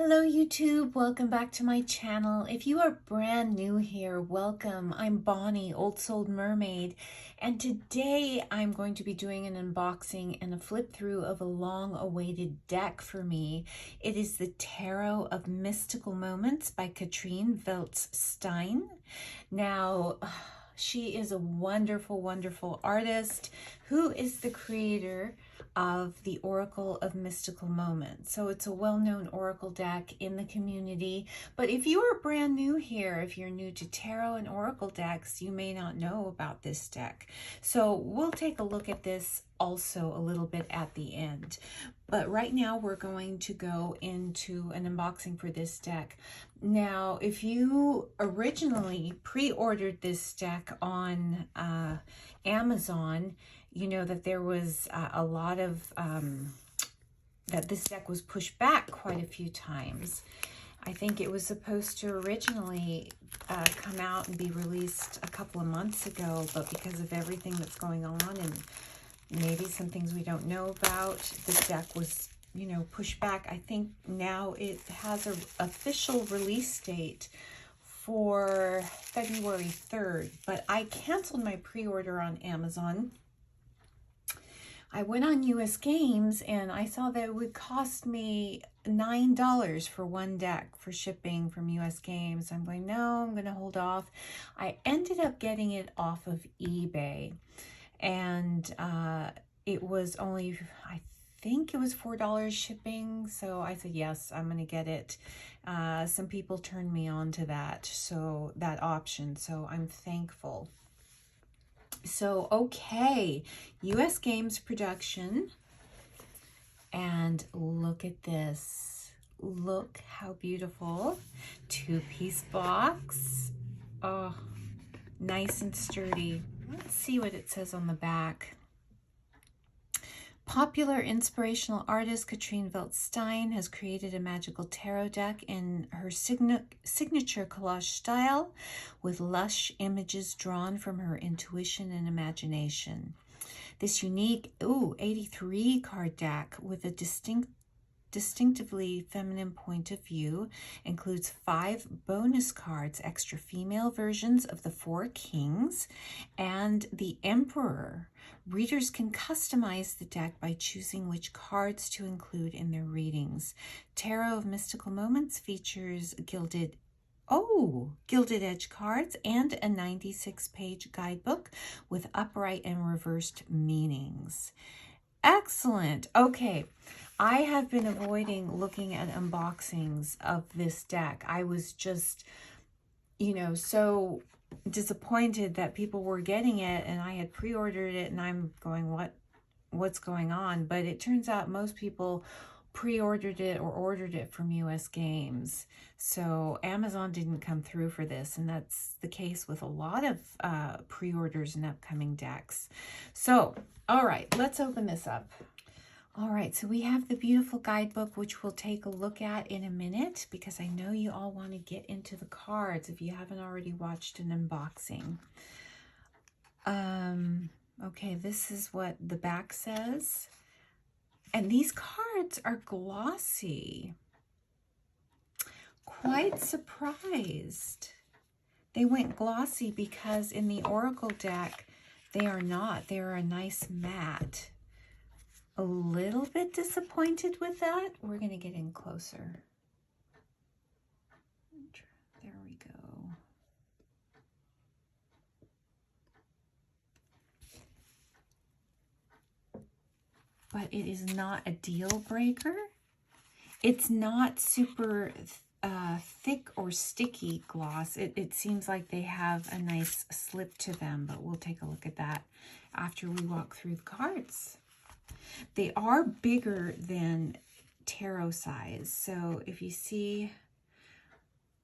Hello YouTube, welcome back to my channel. If you are brand new here, welcome. I'm Bonnie, Old Soul Mermaid, and today I'm going to be doing an unboxing and a flip through of a long-awaited deck for me. It is the Tarot of Mystical Moments by Catrin Welz-Stein. Now, she is a wonderful, wonderful artist who is the creator of the Oracle of Mystical Moments. So it's a well-known oracle deck in the community. But if you are brand new here, if you're new to tarot and oracle decks, you may not know about this deck. So we'll take a look at this also a little bit at the end. But right now we're going to go into an unboxing for this deck. Now, if you originally pre-ordered this deck on Amazon, you know that there was a lot of, that this deck was pushed back quite a few times. I think it was supposed to originally come out and be released a couple of months ago, but because of everything that's going on and maybe some things we don't know about, this deck was, you know, pushed back. I think now it has an official release date for February 3rd, but I canceled my pre-order on Amazon. I went on US Games and I saw that it would cost me $9 for one deck for shipping from US Games. I'm going, no, I'm going to hold off. I ended up getting it off of eBay, and it was only, I think it was $4 shipping. So I said, yes, I'm going to get it. Some people turned me on to that, so that option. So I'm thankful. So, okay, US Games production, and look at this. Look how beautiful. Two-piece box. Oh, nice and sturdy. Let's see what it says on the back. Popular inspirational artist Catrin Welz-Stein has created a magical tarot deck in her signature collage style with lush images drawn from her intuition and imagination. This unique 83 card deck with a distinctively feminine point of view includes 5 bonus cards, extra female versions of the 4 Kings and the Emperor. Readers can customize the deck by choosing which cards to include in their readings. Tarot of Mystical Moments features gilded edge cards and a 96-page guidebook with upright and reversed meanings. Excellent. Okay, I have been avoiding looking at unboxings of this deck. I was just, you know, so disappointed that people were getting it and I had pre-ordered it, and I'm going, what's going on? But it turns out most people pre-ordered it or ordered it from US Games. So Amazon didn't come through for this, and that's the case with a lot of pre-orders and upcoming decks. So, all right, let's open this up. All right, so we have the beautiful guidebook, which we'll take a look at in a minute, because I know you all want to get into the cards if you haven't already watched an unboxing. Okay, this is what the back says. And these cards are glossy. Quite surprised. They went glossy because in the Oracle deck, they are not. They are a nice matte. A little bit disappointed with that. We're going to get in closer. There we go. But it is not a deal breaker. It's not super thick or sticky gloss. It seems like they have a nice slip to them, but we'll take a look at that after we walk through the cards. They are bigger than tarot size. So if you see,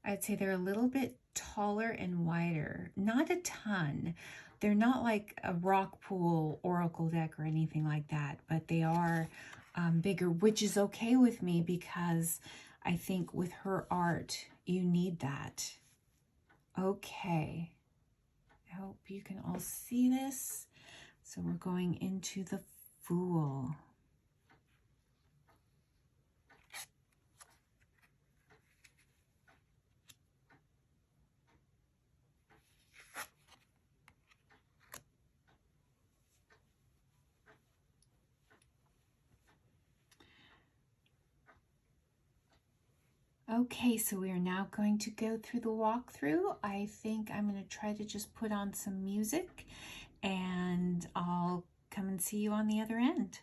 I'd say they're a little bit taller and wider. Not a ton. They're not like a rock pool oracle deck or anything like that, but they are bigger, which is okay with me because I think with her art, you need that. Okay. I hope you can all see this. So we're going into the Fool. Okay, so we are now going to go through the walkthrough. I think I'm going to try to just put on some music and I'll come and see you on the other end.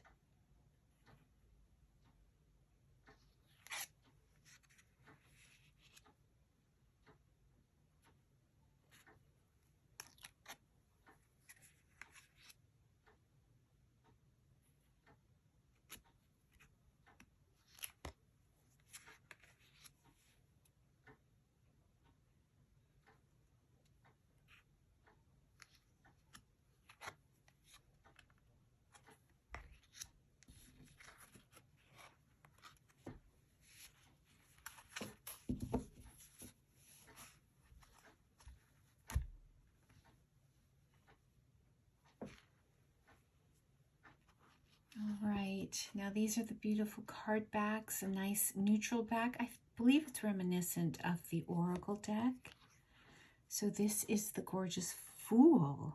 All right, now these are the beautiful card backs, a nice neutral back. I believe it's reminiscent of the Oracle deck. So this is the gorgeous Fool.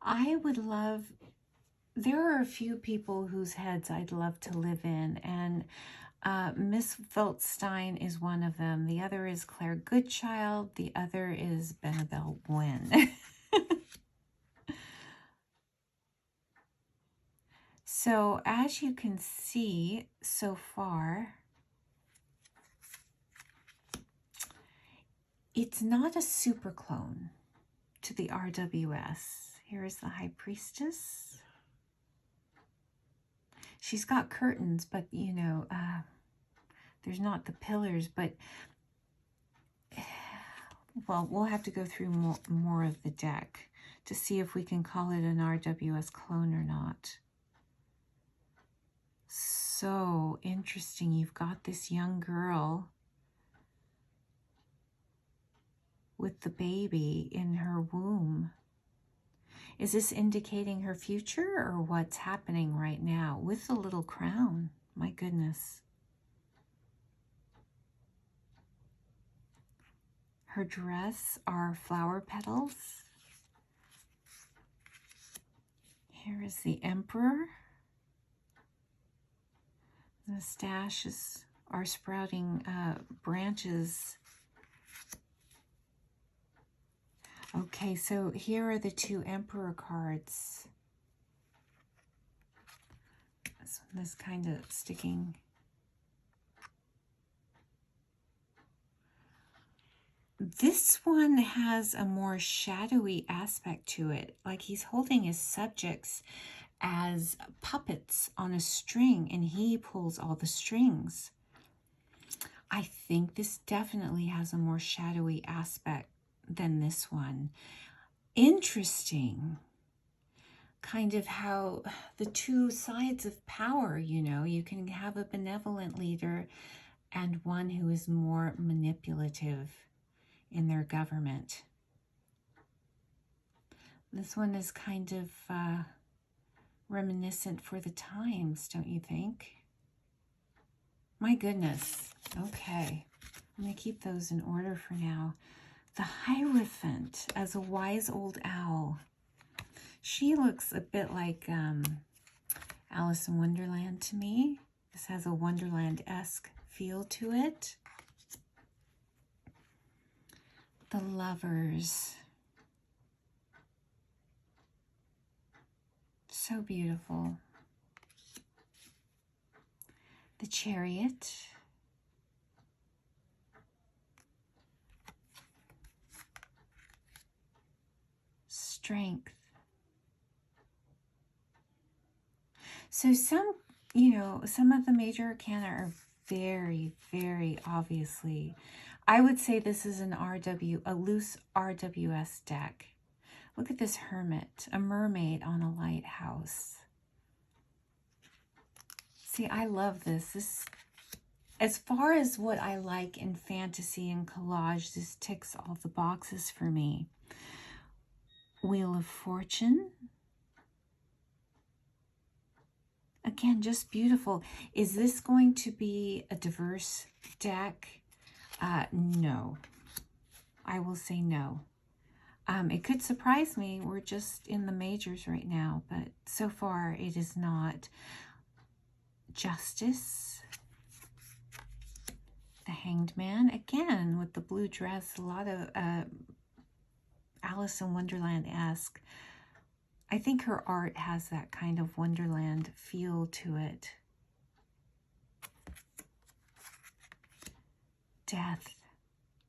I would love, there are a few people whose heads I'd love to live in, and Miss Welz-Stein is one of them. The other is Claire Goodchild. The other is Benabelle Gwyn. So as you can see so far, it's not a super clone to the RWS. Here is the High Priestess. She's got curtains, but you know, there's not the pillars, but well, we'll have to go through more of the deck to see if we can call it an RWS clone or not. So interesting. You've got this young girl with the baby in her womb. Is this indicating her future or what's happening right now with the little crown? My goodness. Her dress are flower petals. Here is the Emperor. The stashes are sprouting branches. Okay, so here are the two Emperor cards. This one is kind of sticking. This one has a more shadowy aspect to it, like he's holding his subjects as puppets on a string and he pulls all the strings. I think this definitely has a more shadowy aspect than this one. Interesting. Kind of how the two sides of power, you know, you can have a benevolent leader and one who is more manipulative in their government. This one is kind of reminiscent for the times, don't you think? My goodness. Okay. I'm going to keep those in order for now. The Hierophant as a wise old owl. She looks a bit like Alice in Wonderland to me. This has a Wonderland-esque feel to it. The Lovers. So beautiful. The Chariot. Strength. So some, you know, some of the major arcana are very, very obviously. I would say this is a loose RWS deck. Look at this Hermit, a mermaid on a lighthouse. See, I love this. As far as what I like in fantasy and collage, this ticks all the boxes for me. Wheel of Fortune. Again, just beautiful. Is this going to be a diverse deck? No. I will say no. It could surprise me. We're just in the majors right now, but so far it is not. Justice. the Hanged Man, again with the blue dress, a lot of Alice in Wonderland-esque. I think her art has that kind of Wonderland feel to it. Death.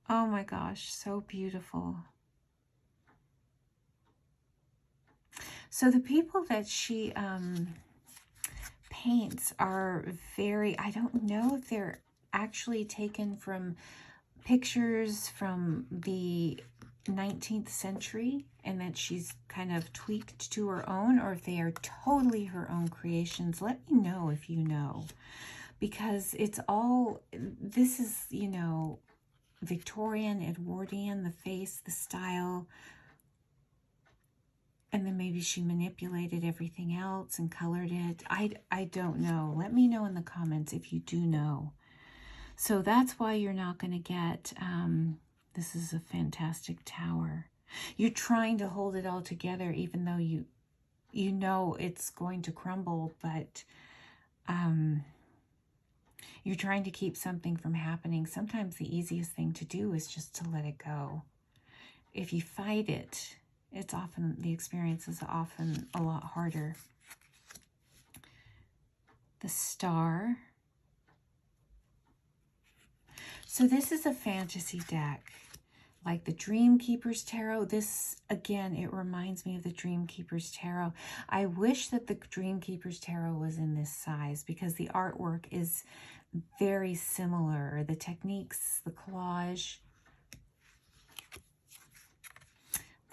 Oh my gosh, so beautiful. So the people that she paints are very, I don't know if they're actually taken from pictures from the 19th century and that she's kind of tweaked to her own, or if they are totally her own creations. Let me know if you know, because it's all, this is, you know, Victorian, Edwardian, the face, the style, and then maybe she manipulated everything else and colored it. I don't know. Let me know in the comments if you do know. So that's why you're not going to get, this is a fantastic tower. You're trying to hold it all together, even though you know it's going to crumble, but you're trying to keep something from happening. Sometimes the easiest thing to do is just to let it go. If you fight it, it's often, the experience is often a lot harder. The Star. So this is a fantasy deck, like the Dream Keeper's Tarot. This, again, it reminds me of the Dream Keeper's Tarot. I wish that the Dream Keeper's Tarot was in this size, because the artwork is very similar. The techniques, the collage.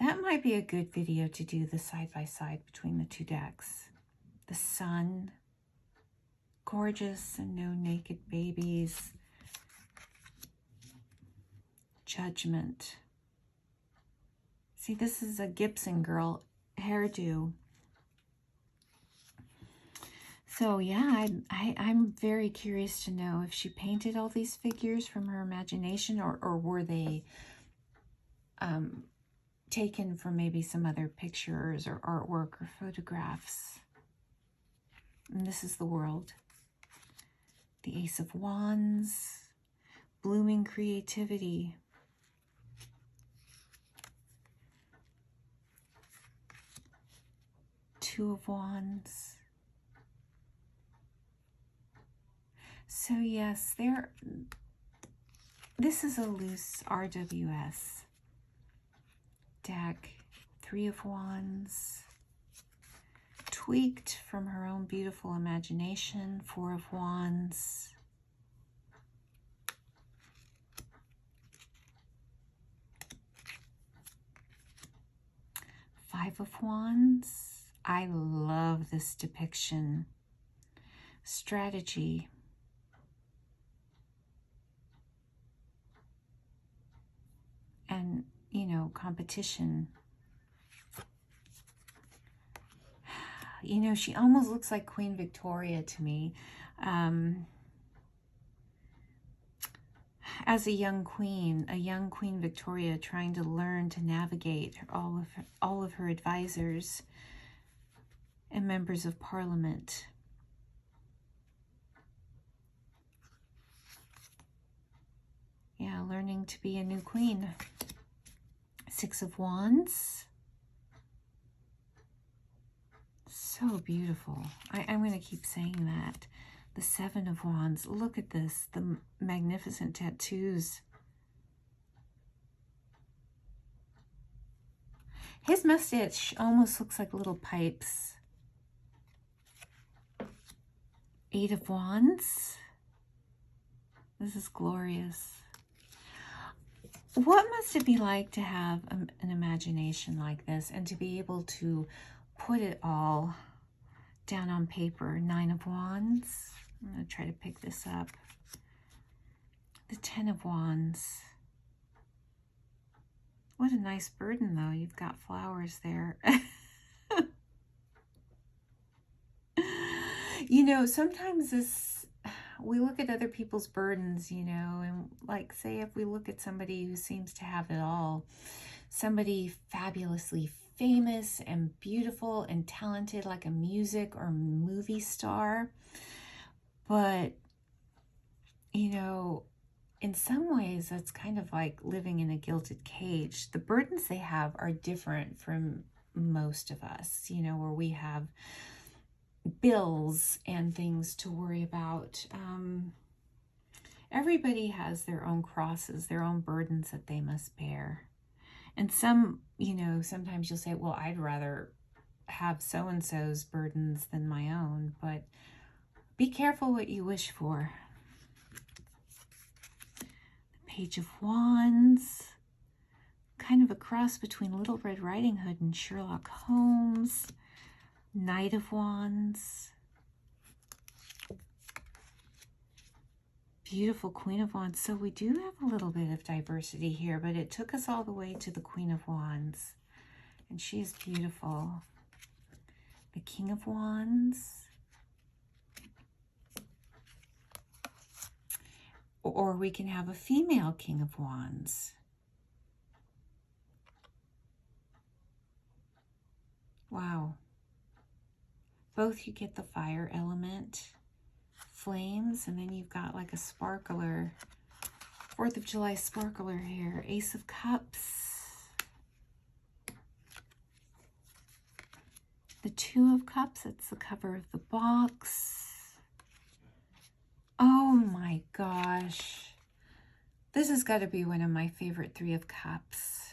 That might be a good video to do, the side-by-side between the two decks. The Sun. Gorgeous and no naked babies. Judgment. See, this is a Gibson girl hairdo. So yeah, I'm very curious to know if she painted all these figures from her imagination, or were they taken from maybe some other pictures or artwork or photographs. And this is the World. The Ace of Wands. Blooming creativity. Two of Wands. So yes, this is a loose RWS deck. Three of Wands. Tweaked from her own beautiful imagination. Four of Wands. Five of Wands. I love this depiction. Strategy. And, you know, competition. You know, she almost looks like Queen Victoria to me. As a young Queen Victoria trying to learn to navigate all of her advisors and members of Parliament. Yeah, learning to be a new queen. Six of Wands. So beautiful. I'm going to keep saying that. The Seven of Wands. Look at this. The magnificent tattoos. His mustache almost looks like little pipes. Eight of Wands. This is glorious. What must it be like to have an imagination like this and to be able to put it all down on paper? Nine of Wands. I'm going to try to pick this up. The Ten of Wands. What a nice burden, though. You've got flowers there. You know, sometimes we look at other people's burdens, you know, and like, say, if we look at somebody who seems to have it all, somebody fabulously famous and beautiful and talented, like a music or movie star, but, you know, in some ways, that's kind of like living in a gilded cage. The burdens they have are different from most of us, you know, where we have bills and things to worry about. Everybody has their own crosses, their own burdens that they must bear. And some, you know, sometimes you'll say, well, I'd rather have so-and-so's burdens than my own, but be careful what you wish for. The Page of Wands, kind of a cross between Little Red Riding Hood and Sherlock Holmes. Knight of Wands. Beautiful Queen of Wands. So we do have a little bit of diversity here, but it took us all the way to the Queen of Wands. And she is beautiful. The King of Wands. Or we can have a female King of Wands. Wow. Both you get the fire element, flames, and then you've got like a sparkler, 4th of July sparkler here. Ace of Cups. The 2 of Cups, it's the cover of the box. Oh my gosh. This has got to be one of my favorite 3 of Cups.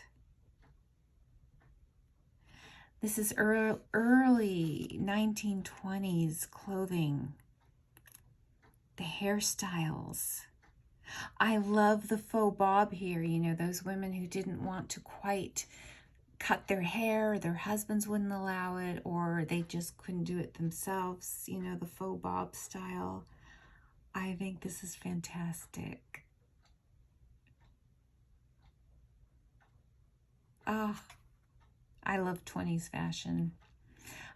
This is early 1920s clothing. The hairstyles. I love the faux bob here. You know, those women who didn't want to quite cut their hair, their husbands wouldn't allow it, or they just couldn't do it themselves. You know, the faux bob style. I think this is fantastic. Oh, I love 20s fashion.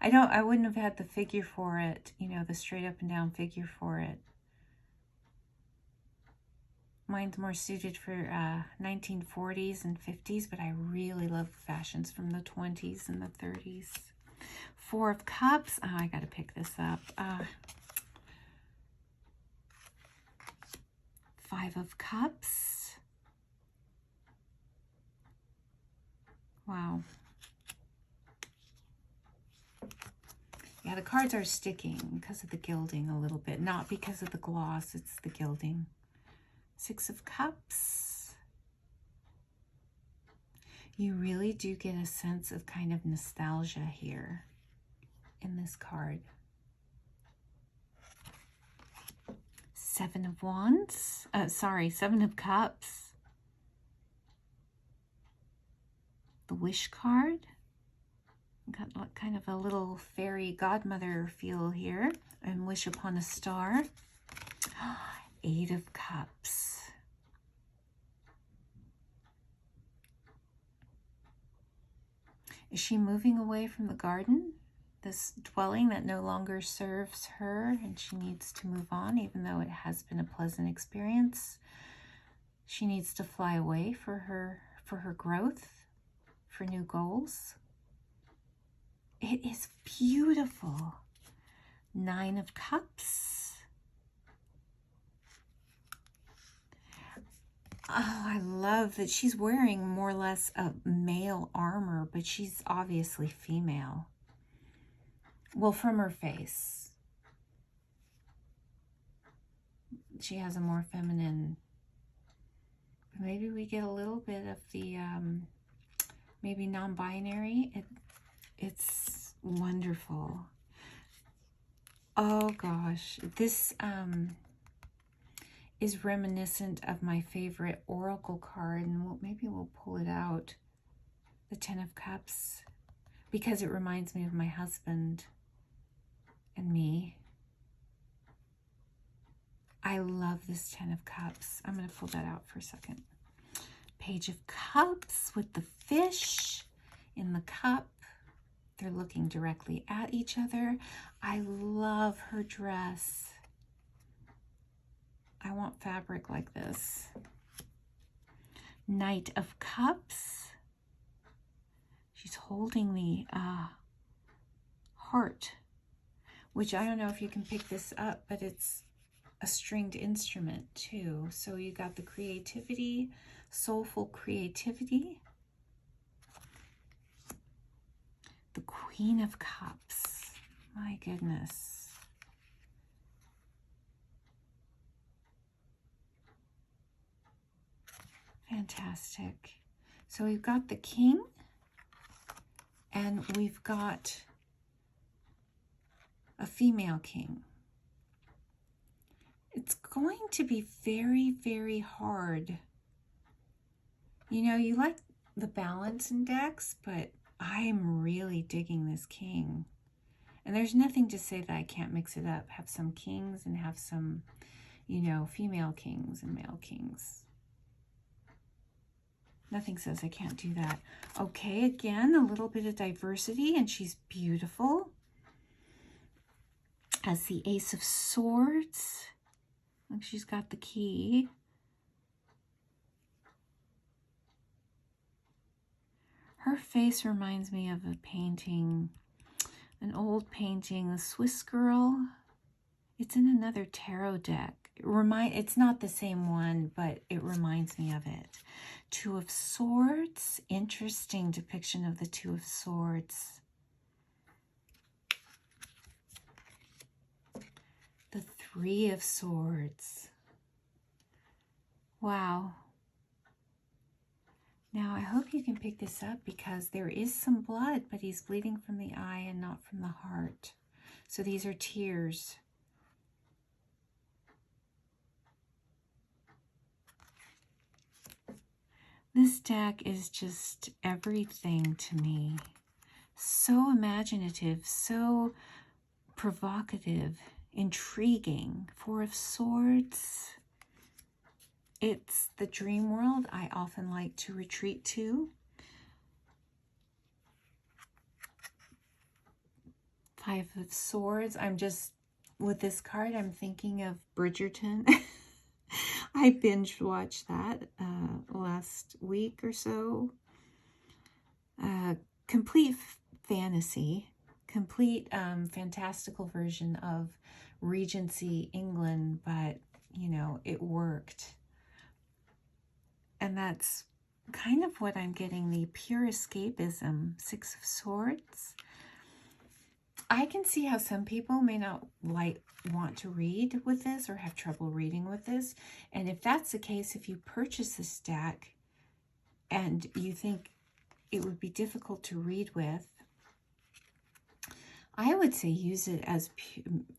I wouldn't have had the figure for it, you know, the straight up and down figure for it. Mine's more suited for 1940s and 50s, but I really love fashions from the 20s and the 30s. 4 of Cups. Oh, I got to pick this up. 5 of Cups. Wow. Yeah, the cards are sticking because of the gilding a little bit. Not because of the gloss, it's the gilding. 6 of Cups. You really do get a sense of kind of nostalgia here in this card. 7 of Wands. 7 of Cups. The Wish card. Got kind of a little fairy godmother feel here. And wish upon a star. 8 of Cups. Is she moving away from the garden? This dwelling that no longer serves her, and she needs to move on, even though it has been a pleasant experience. She needs to fly away for her growth, for new goals. It is beautiful. 9 of Cups. Oh, I love that she's wearing more or less a male armor, but she's obviously female. Well, from her face. She has a more feminine. Maybe we get a little bit of the maybe non-binary. It's wonderful. Oh gosh, this is reminiscent of my favorite oracle card, and maybe we'll pull it out. The 10 of Cups, because it reminds me of my husband and me. I love this 10 of Cups. I'm going to pull that out for a second. Page of Cups with the fish in the cup. They're looking directly at each other. I love her dress. I want fabric like this. Knight of Cups. She's holding the heart, which I don't know if you can pick this up, but it's a stringed instrument too. So you got the creativity, soulful creativity. The Queen of Cups. My goodness. Fantastic. So we've got the King, and we've got a female king. It's going to be very, very hard. You know, you like the balance in decks, but I'm really digging this king. And there's nothing to say that I can't mix it up. Have some kings and have some, you know, female kings and male kings. Nothing says I can't do that. Okay, again, a little bit of diversity, and she's beautiful. As the Ace of Swords. Look, she's got the key. Her face reminds me of a painting, an old painting, the Swiss Girl. It's in another tarot deck. It's not the same one, but it reminds me of it. Two of Swords. Interesting depiction of the Two of Swords. The Three of Swords. Wow. Now, I hope you can pick this up because there is some blood, but he's bleeding from the eye and not from the heart. So these are tears. This deck is just everything to me. So imaginative, so provocative, intriguing. Four of Swords. It's the dream world I often like to retreat to. Five of Swords. I'm just, with this card, I'm thinking of Bridgerton. I binge watched that last week or so. Complete fantasy, complete fantastical version of Regency England, but, you know, it worked. And that's kind of what I'm getting, the pure escapism. Six of Swords. I can see how some people may not want to read with this or have trouble reading with this. And if that's the case, if you purchase this deck and you think it would be difficult to read with, I would say use it as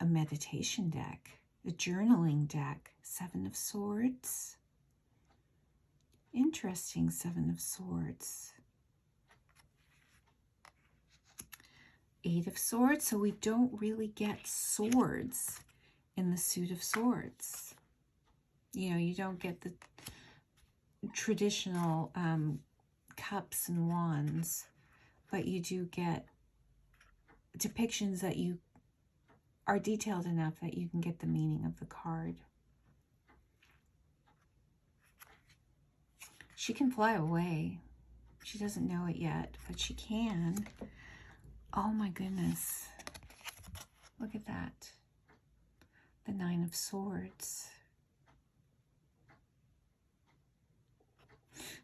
a meditation deck, a journaling deck. Seven of Swords. Interesting, Seven of Swords. Eight of Swords, so we don't really get swords in the Suit of Swords. You know, you don't get the traditional cups and wands, but you do get depictions that you are detailed enough that you can get the meaning of the card. She can fly away. She doesn't know it yet, but she can. Oh my goodness. Look at that. The Nine of Swords.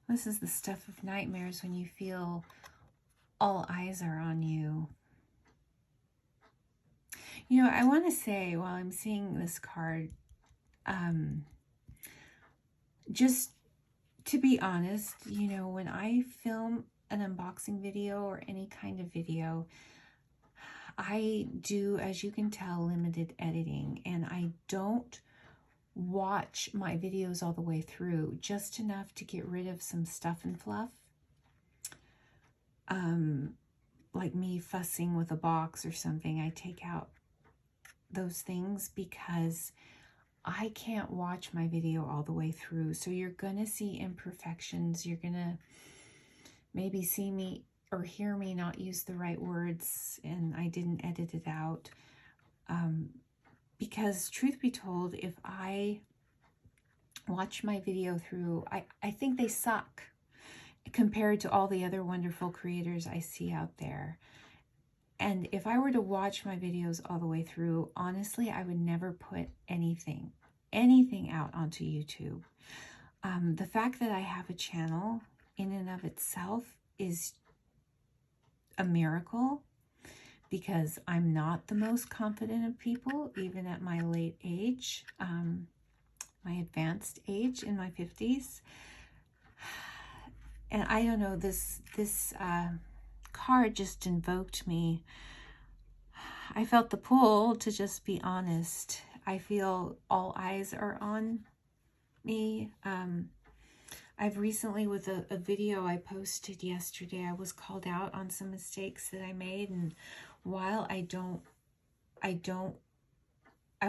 This is the stuff of nightmares when you feel all eyes are on you. You know, I want to say while I'm seeing this card, just to be honest, you know, when I film an unboxing video or any kind of video, I do, as you can tell, limited editing, and I don't watch my videos all the way through, just enough to get rid of some stuff and fluff. Like me fussing with a box or something, I take out those things because I can't watch my video all the way through. So you're gonna see imperfections. You're gonna maybe see me or hear me not use the right words and I didn't edit it out. Because truth be told, if I watch my video through, I think they suck compared to all the other wonderful creators I see out there. And if I were to watch my videos all the way through, honestly, I would never put anything anything out onto YouTube. The fact that I have a channel in and of itself is a miracle, because I'm not the most confident of people, even at my late age, my advanced age in my 50s. And I don't know, this card just invoked me. I felt the pull to just be honest. I feel all eyes are on me. I've recently, with a video I posted yesterday, I was called out on some mistakes that I made. And while I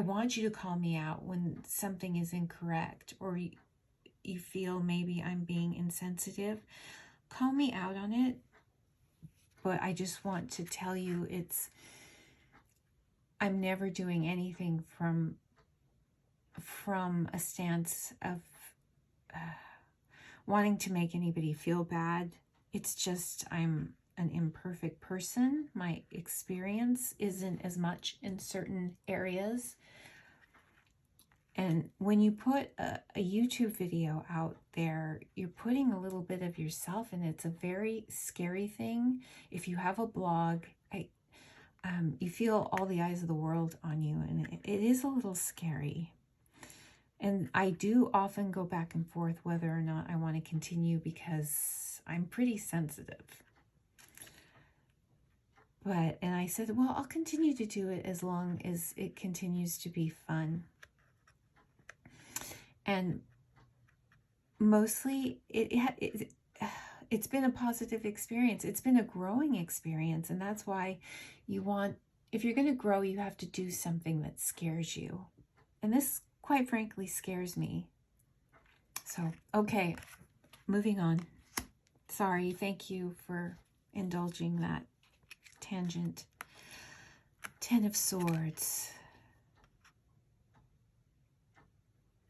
want you to call me out when something is incorrect, or you feel maybe I'm being insensitive, call me out on it. But I just want to tell you, I'm never doing anything from a stance of wanting to make anybody feel bad. It's just, I'm an imperfect person. My experience isn't as much in certain areas. And when you put a YouTube video out there, you're putting a little bit of yourself, and it's a very scary thing. If you have a blog, you feel all the eyes of the world on you, and it is a little scary. And I do often go back and forth whether or not I want to continue, because I'm pretty sensitive. And I said, well, I'll continue to do it as long as it continues to be fun. And mostly it's been a positive experience. It's been a growing experience. And that's why if you're going to grow, you have to do something that scares you. And this, quite frankly, scares me. So, okay, moving on. Sorry, thank you for indulging that tangent. 10 of Swords.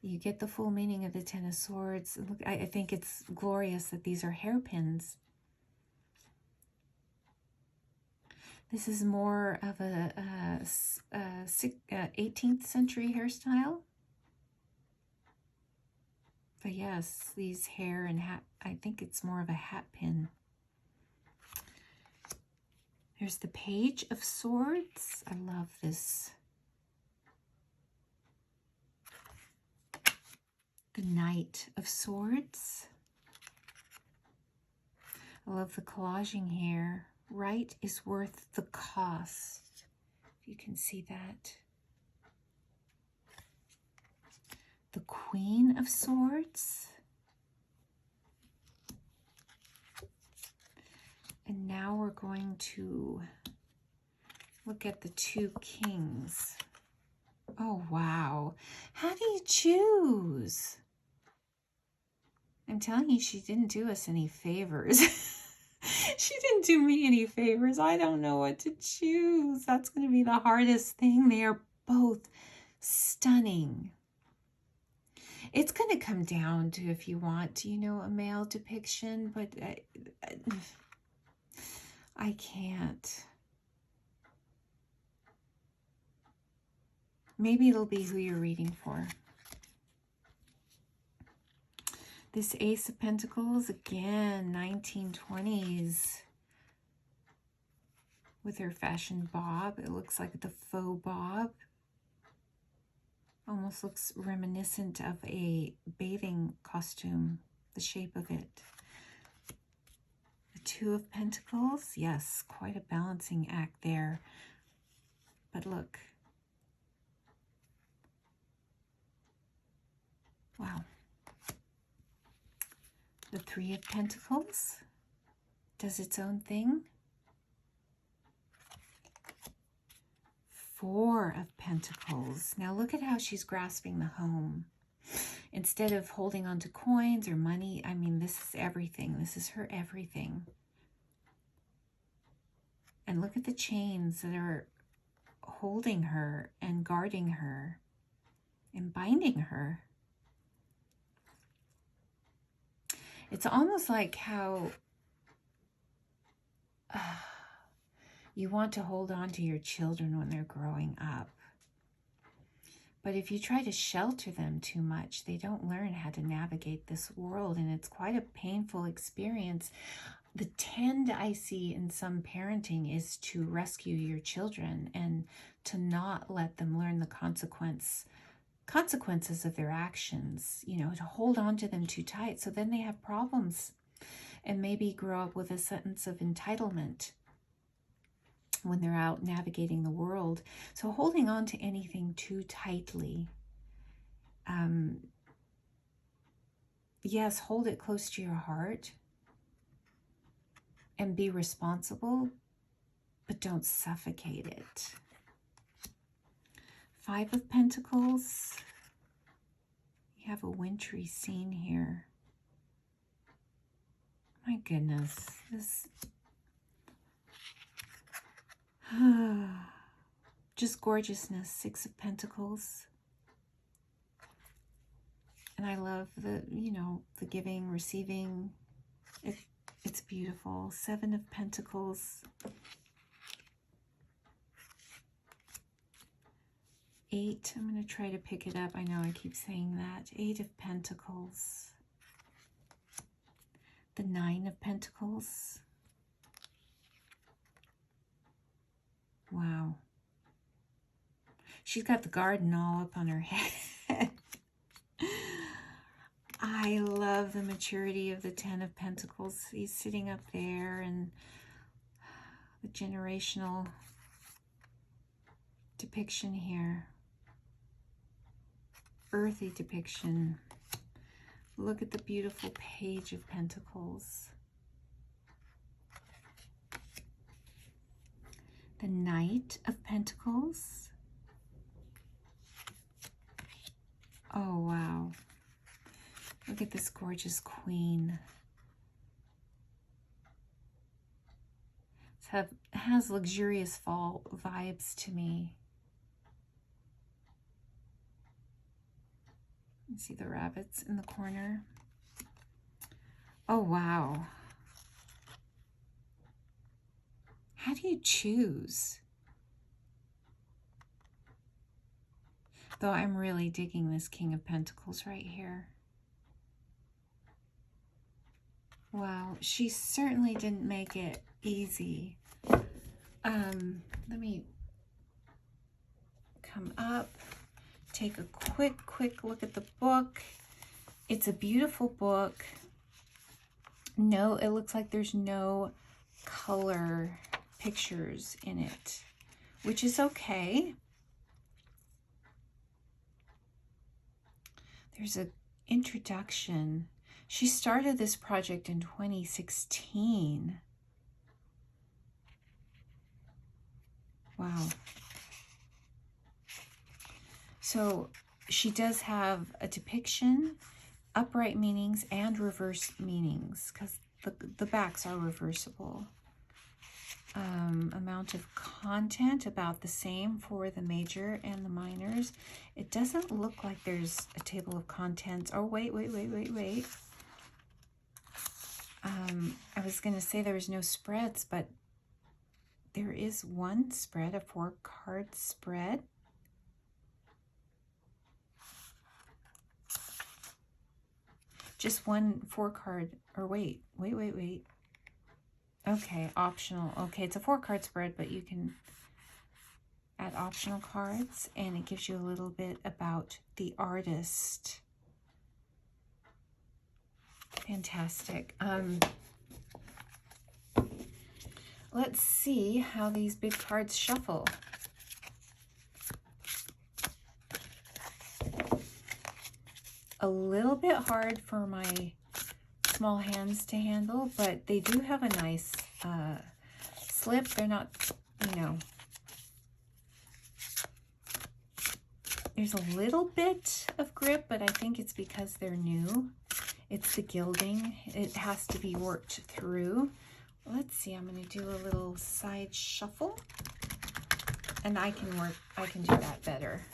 You get the full meaning of the 10 of Swords. Look, I think it's glorious that these are hairpins. This is more of a 18th century hairstyle. But yes, these hair and hat, I think it's more of a hat pin. There's the Page of Swords. I love this. The Knight of Swords. I love the collaging here. Right is worth the cost. You can see that. The Queen of Swords. And now we're going to look at the 2 Kings. Oh, wow. How do you choose? I'm telling you, she didn't do us any favors. She didn't do me any favors. I don't know what to choose. That's going to be the hardest thing. They are both stunning. It's going to come down to, if you want, you know, a male depiction, but I can't. Maybe it'll be who you're reading for. This Ace of Pentacles, again, 1920s. With her fashion bob. It looks like the faux bob. Almost looks reminiscent of a bathing costume, the shape of it. The 2 of Pentacles, yes, quite a balancing act there. But look. Wow. The 3 of Pentacles does its own thing. 4 of Pentacles. Now look at how she's grasping the home. Instead of holding on to coins or money, I mean, this is everything. This is her everything. And look at the chains that are holding her and guarding her and binding her. It's almost like how you want to hold on to your children when they're growing up. But if you try to shelter them too much, they don't learn how to navigate this world, and it's quite a painful experience. The trend I see in some parenting is to rescue your children and to not let them learn the consequences of their actions, you know, to hold on to them too tight. So then they have problems and maybe grow up with a sense of entitlement when they're out navigating the world. So holding on to anything too tightly, yes, hold it close to your heart and be responsible, but don't suffocate it. 5 of Pentacles. You have a wintry scene here. My goodness, this just gorgeousness. 6 of Pentacles. And I love the, you know, the giving, receiving. It's beautiful. 7 of Pentacles. 8. I'm going to try to pick it up. I know I keep saying that. 8 of Pentacles. The 9 of Pentacles. Wow. She's got the garden all up on her head. I love the maturity of the 10 of Pentacles. He's sitting up there, and the generational depiction here. Earthy depiction. Look at the beautiful Page of Pentacles. The Knight of Pentacles. Oh, wow. Look at this gorgeous Queen. It has luxurious fall vibes to me. You see the rabbits in the corner. Oh, wow. How do you choose? Though I'm really digging this King of Pentacles right here. Wow, she certainly didn't make it easy. Let me come up, take a quick look at the book. It's a beautiful book. No, it looks like there's no color pictures in it, which is okay. There's an introduction. She started this project in 2016. Wow. So she does have a depiction, upright meanings and reverse meanings, because the backs are reversible. Amount of content about the same for the major and the minors. It doesn't look like there's a table of contents. Oh, wait. I was going to say there was no spreads, but there is one spread, a 4-card spread. Just one 4-card, or wait. Okay, optional. Okay, it's a 4-card spread, but you can add optional cards, and it gives you a little bit about the artist. Fantastic. Let's see how these big cards shuffle. A little bit hard for my small hands to handle, but they do have a nice slip. They're not, you know, there's a little bit of grip, but I think it's because they're new. It's the gilding. It has to be worked through. Let's see, I'm going to do a little side shuffle, and I can do that better.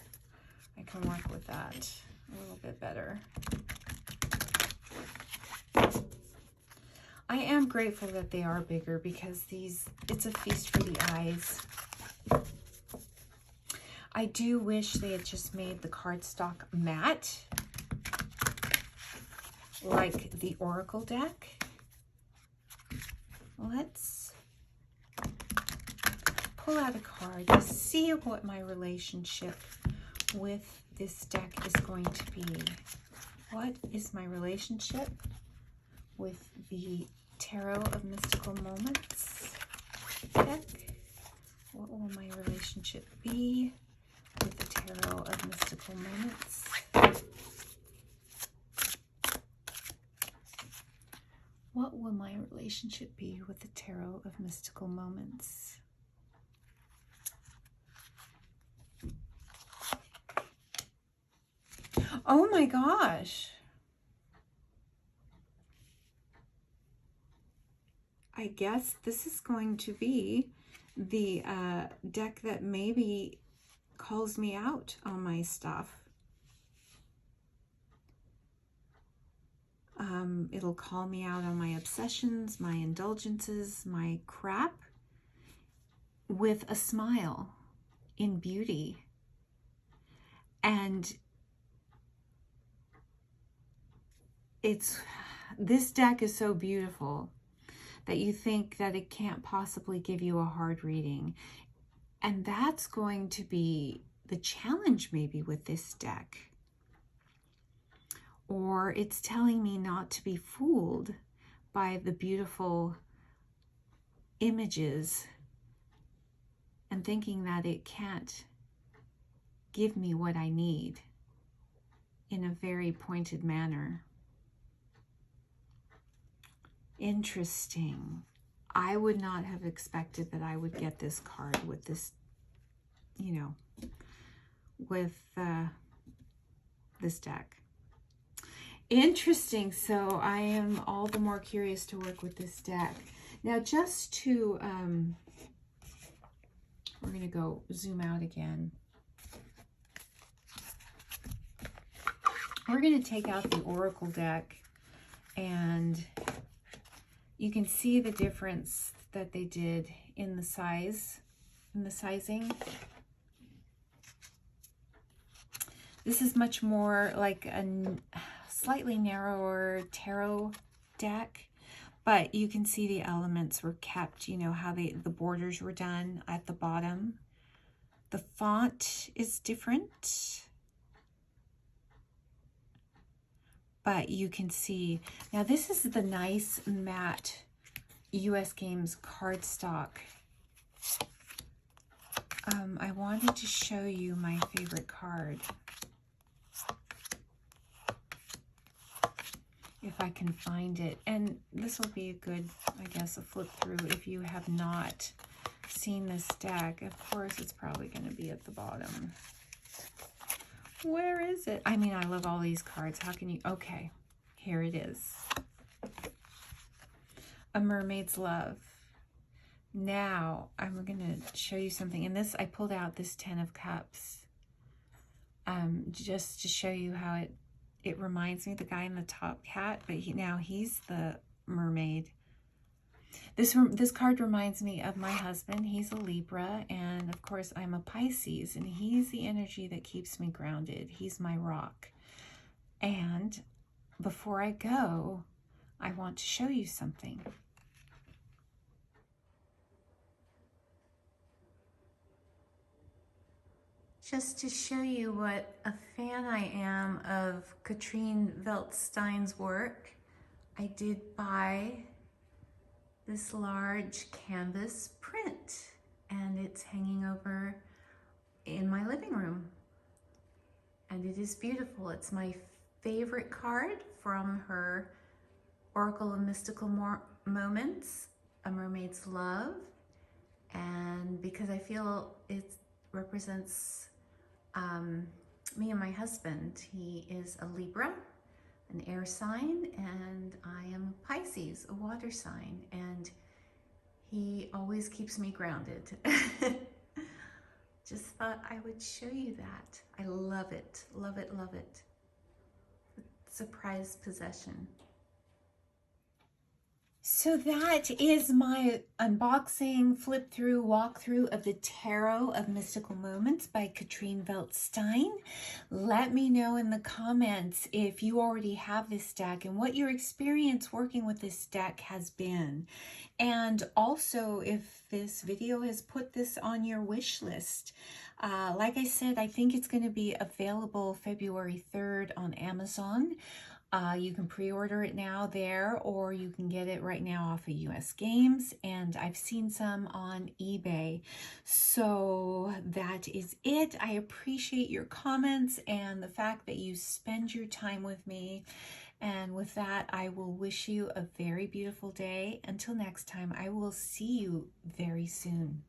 I can work with that a little bit better. I am grateful that they are bigger, because it's a feast for the eyes. I do wish they had just made the cardstock matte, like the Oracle deck. Let's pull out a card to see what my relationship with this deck is going to be. What is my relationship with the Tarot of Mystical Moments deck? What will my relationship be with the Tarot of Mystical Moments? What will my relationship be with the Tarot of Mystical Moments? Oh my gosh. I guess this is going to be the deck that maybe calls me out on my stuff. It'll call me out on my obsessions, my indulgences, my crap, with a smile in beauty. And this deck is so beautiful that you think that it can't possibly give you a hard reading. And that's going to be the challenge maybe with this deck. Or it's telling me not to be fooled by the beautiful images and thinking that it can't give me what I need in a very pointed manner. Interesting. I would not have expected that I would get this card with this, you know, with this deck. Interesting. So I am all the more curious to work with this deck. Now, just to, we're going to go zoom out again. We're going to take out the Oracle deck, and you can see the difference that they did in the size, in the sizing. This is much more like a slightly narrower tarot deck, but you can see the elements were kept, you know, how the borders were done at the bottom. The font is different, but you can see, now this is the nice matte US Games cardstock. I wanted to show you my favorite card. If I can find it. And this will be a good, I guess, a flip through if you have not seen this deck. Of course, it's probably going to be at the bottom. Where is it? I mean, I love all these cards. How can you? Okay, here it is. A Mermaid's Love. Now, I'm going to show you something. In this, I pulled out this 10 of Cups just to show you how it reminds me of the guy in the top hat, but now he's the mermaid. This card reminds me of my husband. He's a Libra, and of course I'm a Pisces, and he's the energy that keeps me grounded. He's my rock. And before I go, I want to show you something. Just to show you what a fan I am of Catrin Welz-Stein's work, I did buy this large canvas print, and it's hanging over in my living room. And it is beautiful. It's my favorite card from her Oracle of Mystical Moments, A Mermaid's Love. And because I feel it represents me and my husband. He is a Libra, an air sign, and I am a Pisces, a water sign, and he always keeps me grounded. Just thought I would show you that. I love it, love it, love it. It's a prized possession. So that is my unboxing, flip through, walkthrough of the Tarot of Mystical Moments by Catrin Welz-Stein. Let me know in the comments if you already have this deck and what your experience working with this deck has been. And also if this video has put this on your wish list. Like I said, I think it's going to be available February 3rd on Amazon. You can pre-order it now there, or you can get it right now off of US Games, and I've seen some on eBay. So that is it. I appreciate your comments and the fact that you spend your time with me. And with that, I will wish you a very beautiful day. Until next time, I will see you very soon.